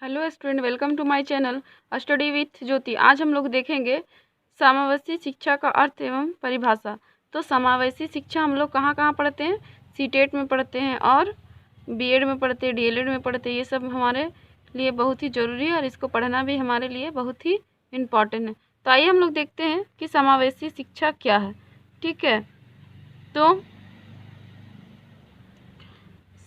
Hello student, welcome to my channel study with Jyoti. आज हम लोग देखेंगे समावेशी शिक्षा का अर्थ एवं परिभाषा। तो समावेशी शिक्षा हम लोग कहाँ कहाँ पढ़ते हैं? सीटेट में पढ़ते हैं और बीएड में पढ़ते हैं, डीएलएड में पढ़ते हैं। ये सब हमारे लिए बहुत ही ज़रूरी है और इसको पढ़ना भी हमारे लिए बहुत ही इम्पॉर्टेंट है। तो आइए हम लोग देखते हैं कि समावेशी शिक्षा क्या है। ठीक है, तो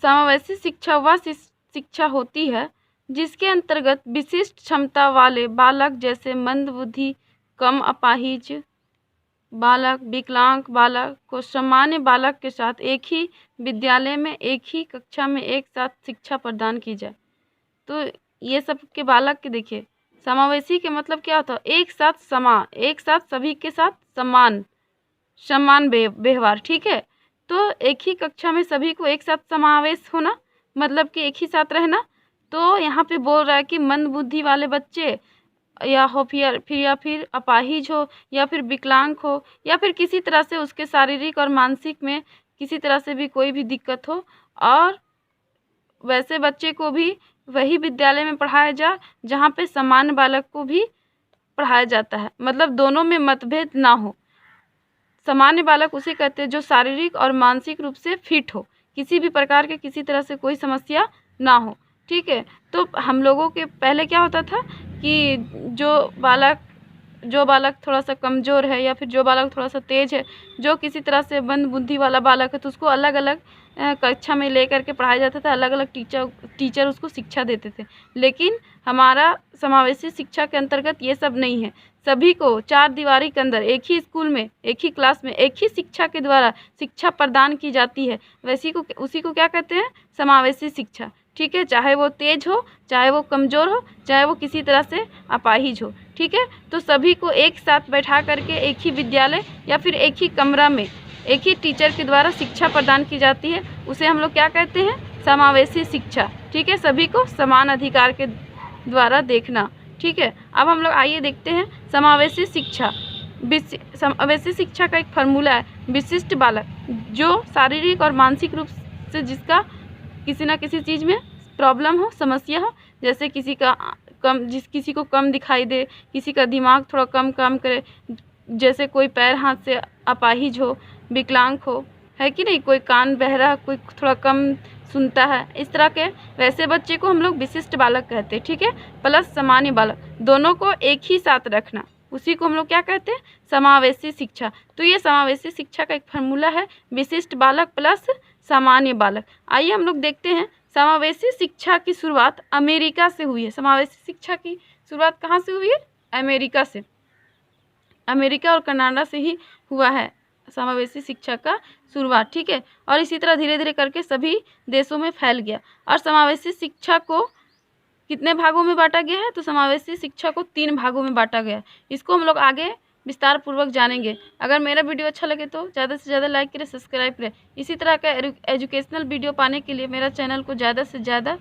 समावेशी शिक्षा वह शिक्षा होती है जिसके अंतर्गत विशिष्ट क्षमता वाले बालक जैसे मंदबुद्धि, कम अपाहिज बालक, विकलांग बालक को सामान्य बालक के साथ एक ही विद्यालय में एक ही कक्षा में एक साथ शिक्षा प्रदान की जाए। तो ये सब के बालक के देखिए, समावेशी के मतलब क्या होता है? एक साथ सभी के साथ समान व्यवहार। ठीक है, तो एक ही कक्षा में सभी को एक साथ समावेश होना, मतलब कि एक ही साथ रहना। तो यहाँ पे बोल रहा है कि मंदबुद्धि वाले बच्चे या हो फिर अपाहिज हो या फिर विकलांग हो या फिर किसी तरह से उसके शारीरिक और मानसिक में किसी तरह से भी कोई भी दिक्कत हो, और वैसे बच्चे को भी वही विद्यालय में पढ़ाया जाए जहाँ पे सामान्य बालक को भी पढ़ाया जाता है। मतलब दोनों में मतभेद ना हो। सामान्य बालक उसे कहते हैं जो शारीरिक और मानसिक रूप से फिट हो, किसी भी प्रकार के किसी तरह से कोई समस्या ना हो। ठीक है, तो हम लोगों के पहले क्या होता था कि जो बालक थोड़ा सा कमज़ोर है या फिर जो बालक थोड़ा सा तेज़ है, जो किसी तरह से मंद बुद्धि वाला बालक है, तो उसको अलग अलग कक्षा में ले करके पढ़ाया जाता था। अलग अलग टीचर उसको शिक्षा देते थे। लेकिन हमारा समावेशी शिक्षा के अंतर्गत ये सब नहीं है। सभी को चार दीवारी के अंदर एक ही स्कूल में एक ही क्लास में एक ही शिक्षा के द्वारा शिक्षा प्रदान की जाती है। उसी को क्या कहते हैं? समावेशी शिक्षा। ठीक है, चाहे वो तेज हो, चाहे वो कमज़ोर हो, चाहे वो किसी तरह से अपाहिज हो। ठीक है, तो सभी को एक साथ बैठा करके एक ही विद्यालय या फिर एक ही कमरा में एक ही टीचर के द्वारा शिक्षा प्रदान की जाती है। उसे हम लोग क्या कहते हैं? समावेशी शिक्षा। ठीक है, सभी को समान अधिकार के द्वारा देखना। ठीक है, अब हम लोग आइए देखते हैं समावेशी शिक्षा। समावेशी शिक्षा का एक फार्मूला है, विशिष्ट बालक जो शारीरिक और मानसिक रूप से जिसका किसी ना किसी चीज़ में प्रॉब्लम हो, समस्या हो, जैसे किसी को कम दिखाई दे, किसी का दिमाग थोड़ा कम काम करे, जैसे कोई पैर हाथ से अपाहिज हो, विकलांग हो, है कि नहीं, कोई कान बहरा, कोई थोड़ा कम सुनता है, इस तरह के वैसे बच्चे को हम लोग विशिष्ट बालक कहते हैं। ठीक है, प्लस सामान्य बालक, दोनों को एक ही साथ रखना, उसी को हम लोग क्या कहते हैं? समावेशी शिक्षा। तो ये समावेशी शिक्षा का एक फार्मूला है, विशिष्ट बालक प्लस सामान्य बालक। आइए हम लोग देखते हैं समावेशी शिक्षा की शुरुआत अमेरिका से हुई है। समावेशी शिक्षा की शुरुआत कहाँ से हुई है? अमेरिका से। अमेरिका और कनाडा से ही हुआ है समावेशी शिक्षा का शुरुआत। ठीक है, और इसी तरह धीरे धीरे करके सभी देशों में फैल गया। और समावेशी शिक्षा को कितने भागों में बांटा गया है? तो समावेशी शिक्षा को 3 भागों में बांटा गया है। इसको हम लोग आगे विस्तार पूर्वक जानेंगे। अगर मेरा वीडियो अच्छा लगे तो ज़्यादा से ज़्यादा लाइक करें, सब्सक्राइब करें। इसी तरह का एजुकेशनल वीडियो पाने के लिए मेरा चैनल को ज़्यादा से ज़्यादा